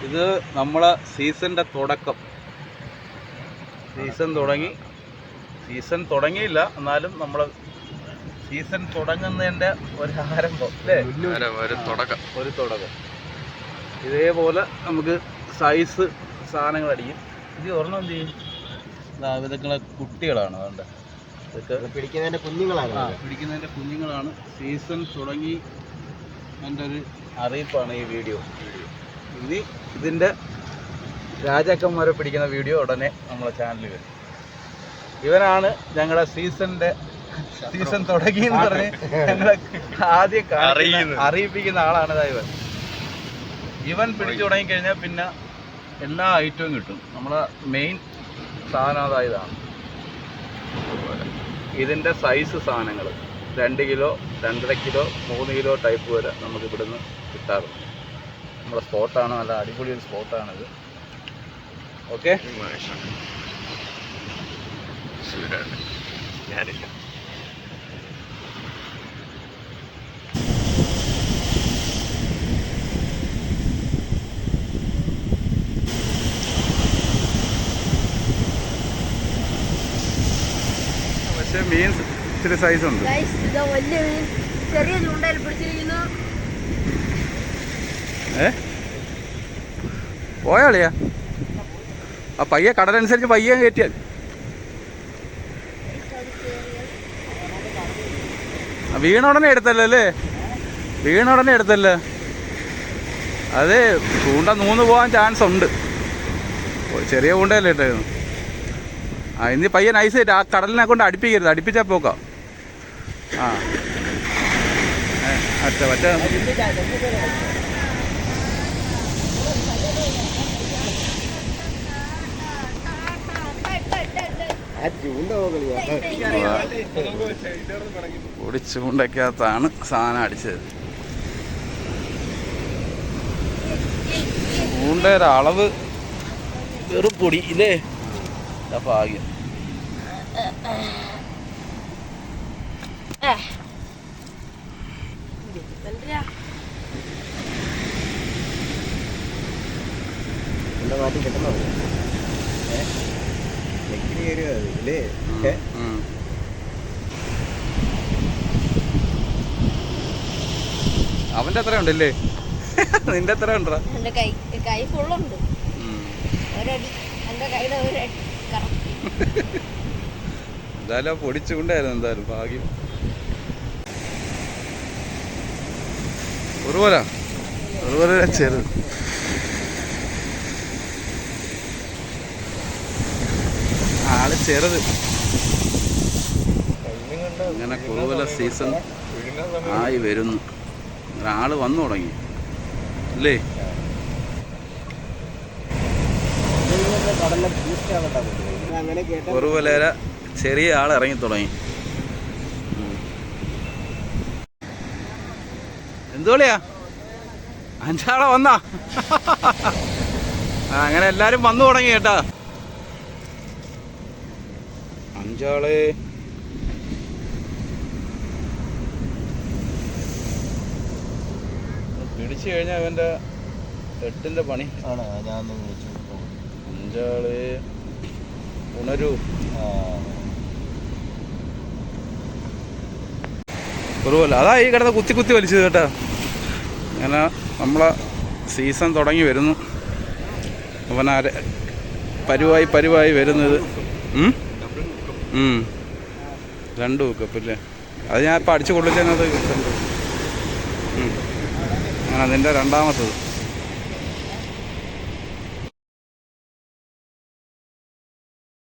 ഇത് നമ്മളെ സീസണിൻ്റെ തുടക്കം. സീസൺ തുടങ്ങിയില്ല, എന്നാലും നമ്മൾ സീസൺ തുടങ്ങുന്നതിൻ്റെ ഒരു ആരംഭം അല്ലേ, ഒരു തുടക്കം. ഇതേപോലെ നമുക്ക് സൈസ് സാധനങ്ങൾ അടിക്കും. ഇത് ഒരെണ്ണം എന്ത് ചെയ്യും, ഇതൊക്കെ കുട്ടികളാണ്. അതുകൊണ്ട് ഇതൊക്കെ പിടിക്കുന്നതിൻ്റെ കുഞ്ഞുങ്ങളാണ്. സീസൺ തുടങ്ങി എൻ്റെ ഒരു അറിയിപ്പാണ് ഈ വീഡിയോ. ഇനി ഇതിൻ്റെ രാജാക്കന്മാരെ പിടിക്കുന്ന വീഡിയോ ഉടനെ നമ്മളെ ചാനലിൽ വരും. ഇവനാണ് ഞങ്ങളുടെ സീസൺ തുടങ്ങി എന്ന് പറഞ്ഞ് ഞങ്ങളെ ആദ്യം അറിയിപ്പിക്കുന്ന ആളാണ് ഇവൻ പിടിച്ചു തുടങ്ങിക്കഴിഞ്ഞാൽ പിന്നെ എല്ലാ ഐറ്റവും കിട്ടും. നമ്മളെ മെയിൻ സാധനം ഇതാണ്. ഇതിൻ്റെ സൈസ് സാധനങ്ങൾ 2 കിലോ, 2.5 കിലോ, 3 കിലോ ടൈപ്പ് വരെ നമുക്ക് ഇവിടുന്ന് കിട്ടാറുണ്ട്. നമ്മുടെ സ്പോട്ടാണ്, നല്ല അടിപൊളി ഒരു സ്പോട്ടാണിത്. ഓക്കെ, പക്ഷേ മീൻ ഇച്ചിരി സൈസ് ഉണ്ട്. പോയാളിയാ ആ പയ്യെ കടലനുസരിച്ച് പയ്യെ കയറ്റിയാൽ വീണുടനെ എടുത്തല്ലേ അത് ചൂണ്ട നൂന്ന് പോകാൻ ചാൻസ് ഉണ്ട്. ചെറിയ ചൂണ്ടയല്ലേ ഇട്ടായിരുന്നു. ഇനി പയ്യെ നൈസായിട്ട് ആ കടലിനെ കൊണ്ട് അടുപ്പിക്കരുത്, അടുപ്പിച്ചാൽ പോക്കാം. മറ്റേ പൊടി ചൂണ്ടക്കകത്താണ് സാധനം അടിച്ചത്. ചൂണ്ടയുടെ അളവ് വെറും പൊടി ഇല്ലേ, ഭാഗ്യം. അവന്റെ എത്ര ഉണ്ടല്ലേ, നിന്റെ എത്ര ഉണ്ടാ? കൈ ഫുള്ളുണ്ട്. എന്തായാലും പൊടിച്ചുകൊണ്ടായിരുന്നു, എന്തായാലും ഭാഗ്യം. ഒരുപോലെ ചെറു ആള് ചെറുത്. അങ്ങനെ കുറുവല സീസൺ ആയി വരുന്നു. ഒരാള് വന്നു തുടങ്ങി അല്ലേ. കുറുവലേര ചെറിയ ആൾ ഇറങ്ങി തുടങ്ങി. എന്തുകൊള്ളിയാ 5 ആളെ വന്നാ? അങ്ങനെ എല്ലാരും വന്നു തുടങ്ങി കേട്ടാ. 5 ആള് പിടിച്ചു കഴിഞ്ഞാൽ അവൻ്റെ 8ന്റെ പണി ആണ്. ഞാൻ 5 ആള് ഉണരൂ. കുറവല്ല, അതാ ഈ കിടന്ന് കുത്തി വലിച്ചത് കേട്ടാ. അങ്ങനെ നമ്മളെ സീസൺ തുടങ്ങി വരുന്നു. അവനാരെ പരുവായി വരുന്നത് 2 ഹൂക്കപ്പില്ലേ. അത് ഞാൻ ഇപ്പം അടിച്ചു കൊള്ളിച്ചത്. അങ്ങനെ അതിൻ്റെ രണ്ടാമത്തത്